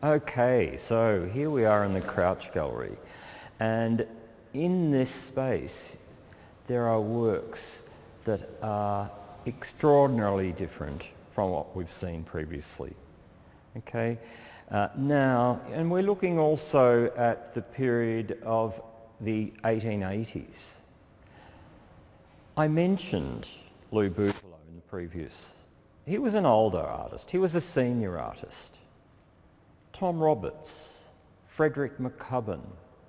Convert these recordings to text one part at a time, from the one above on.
Okay, so here we are in the Crouch Gallery, and in this space there are works that are extraordinarily different from what we've seen previously. Okay, now, and we're looking also at the period of the 1880s. I mentioned Lou Bouvelo in the previous. He was an older artist. He was a senior artist. Tom Roberts, Frederick McCubbin,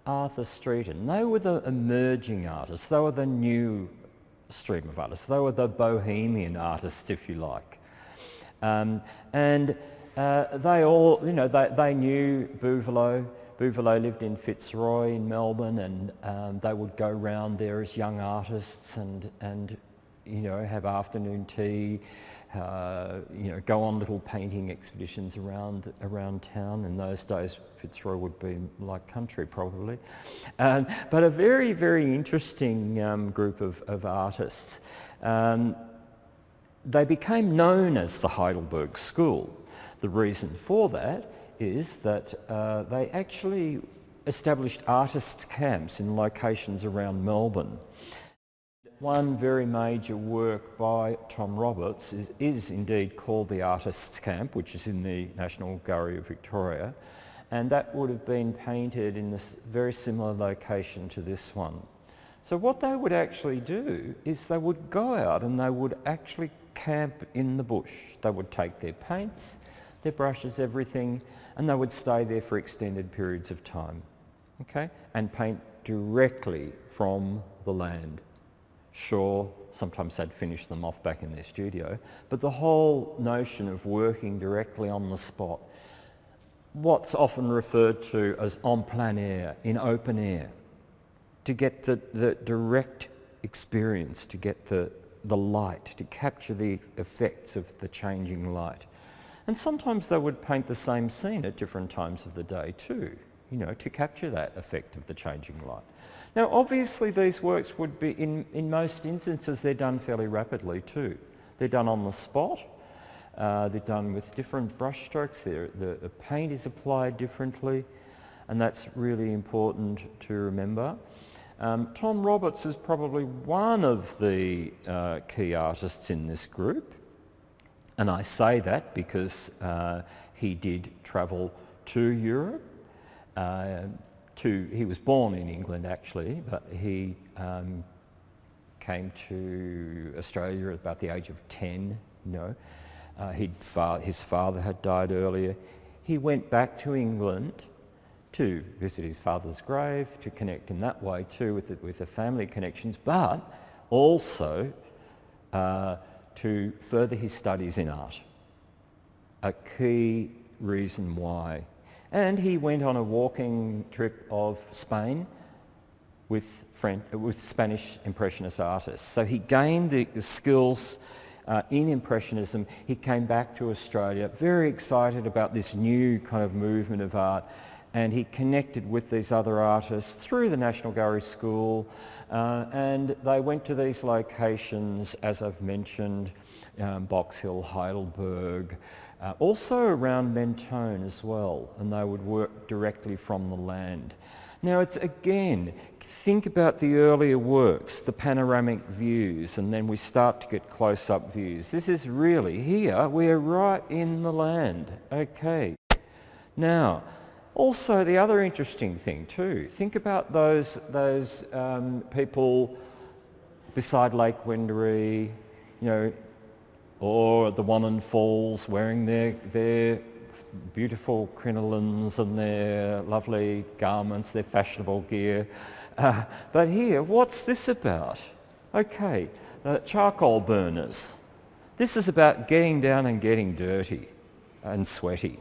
Arthur Streeton, they were the emerging artists. They were the new stream of artists. They were the bohemian artists, if you like. They all, they knew Bouvelo. Bouvelo lived in Fitzroy in Melbourne, and they would go round there as young artists and have afternoon tea, go on little painting expeditions around town. In those days, Fitzroy would be like country probably. But a very, very interesting group of artists. They became known as the Heidelberg School. The reason for that is that they actually established artists' camps in locations around Melbourne. One very major work by Tom Roberts is indeed called the Artists' Camp, which is in the National Gallery of Victoria, and that would have been painted in this very similar location to this one. So what they would actually do is they would go out and they would actually camp in the bush. They would take their paints, their brushes, everything, and they would stay there for extended periods of time, okay, and paint directly from the land. Sure, sometimes they'd finish them off back in their studio, but the whole notion of working directly on the spot, what's often referred to as en plein air, in open air, to get the direct experience, to get the light, to capture the effects of the changing light. And sometimes they would paint the same scene at different times of the day too, to capture that effect of the changing light. Now obviously these works would be, in most instances, they're done fairly rapidly too. They're done on the spot, they're done with different brush strokes, the paint is applied differently, and that's really important to remember. Tom Roberts is probably one of the key artists in this group, and I say that because he did travel to Europe. He was born in England actually, but he came to Australia at about the age of 10. His father had died earlier. He went back to England to visit his father's grave, to connect in that way too with the family connections, but also to further his studies in art. A key reason why. And he went on a walking trip of Spain with Spanish Impressionist artists. So he gained the skills in Impressionism. He came back to Australia very excited about this new kind of movement of art, and he connected with these other artists through the National Gallery School, and they went to these locations, as I've mentioned, Box Hill, Heidelberg, also around Mentone as well, and they would work directly from the land. Now it's again, think about the earlier works, the panoramic views, and then we start to get close-up views. This is really, here we're right in the land, okay. Now, also the other interesting thing too, think about those people beside Lake Wendouree, or the Wannon Falls wearing their beautiful crinolines and their lovely garments, their fashionable gear. But here, what's this about? Okay, charcoal burners. This is about getting down and getting dirty and sweaty.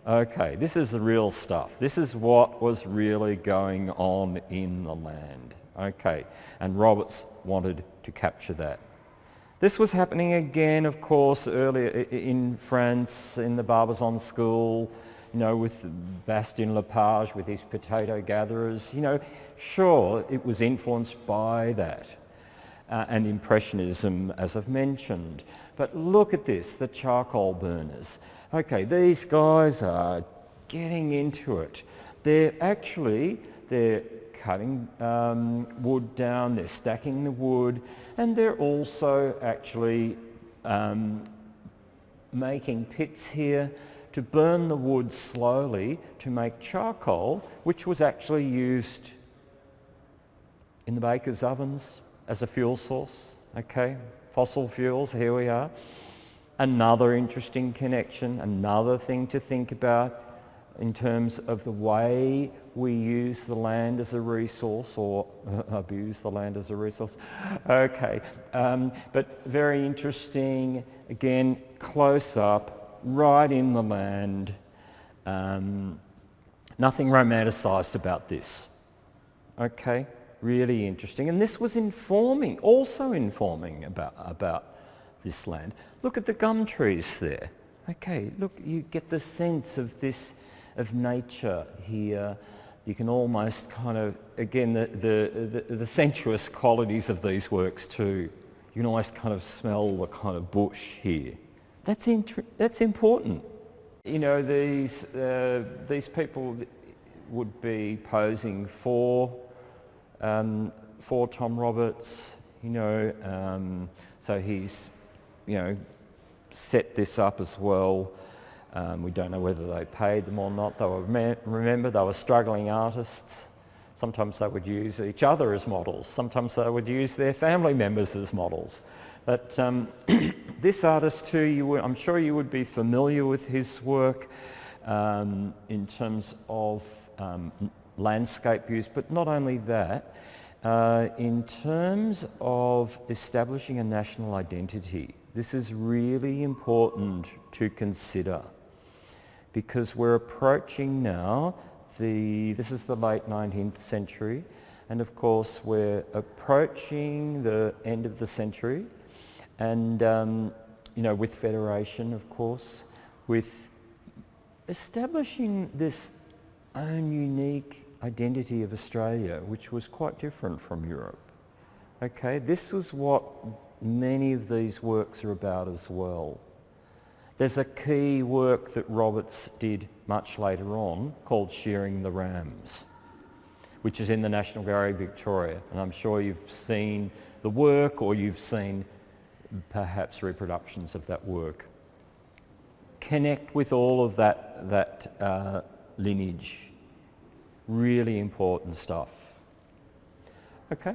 Okay, this is the real stuff. This is what was really going on in the land. Okay, and Roberts wanted to capture that. This was happening again, of course, earlier in France, in the Barbizon School, with Bastien Lepage, with his potato gatherers. Sure, it was influenced by that, and Impressionism, as I've mentioned. But look at this, the charcoal burners. Okay, these guys are getting into it. They're cutting wood down, they're stacking the wood, and they're also actually making pits here to burn the wood slowly to make charcoal, which was actually used in the bakers' ovens as a fuel source. Okay, fossil fuels, here we are. Another interesting connection, another thing to think about in terms of the way we use the land as a resource, or abuse the land as a resource. Okay, but very interesting, again, close up, right in the land. Nothing romanticised about this. Okay, really interesting. And this was also informing about this land. Look at the gum trees there. Okay, look, you get the sense of this, of nature here. You can almost kind of, again, the sensuous qualities of these works too. You can almost kind of smell the kind of bush here. That's important. You know, these people would be posing for Tom Roberts, you know, so he's, you know, set this up as well. We don't know whether they paid them or not. They were, remember, they were struggling artists. Sometimes they would use each other as models. Sometimes they would use their family members as models. But this artist too, I'm sure you would be familiar with his work in terms of landscape views, but not only that, in terms of establishing a national identity. This is really important to consider because we're approaching now this is the late 19th century, and of course we're approaching the end of the century, and you know, with federation, of course, with establishing this own unique identity of Australia, which was quite different from Europe. Okay, this is what many of these works are about as well. There's a key work that Roberts did much later on called Shearing the Rams, which is in the National Gallery, Victoria. And I'm sure you've seen the work, or you've seen perhaps reproductions of that work. Connect with all of that lineage. Really important stuff. Okay.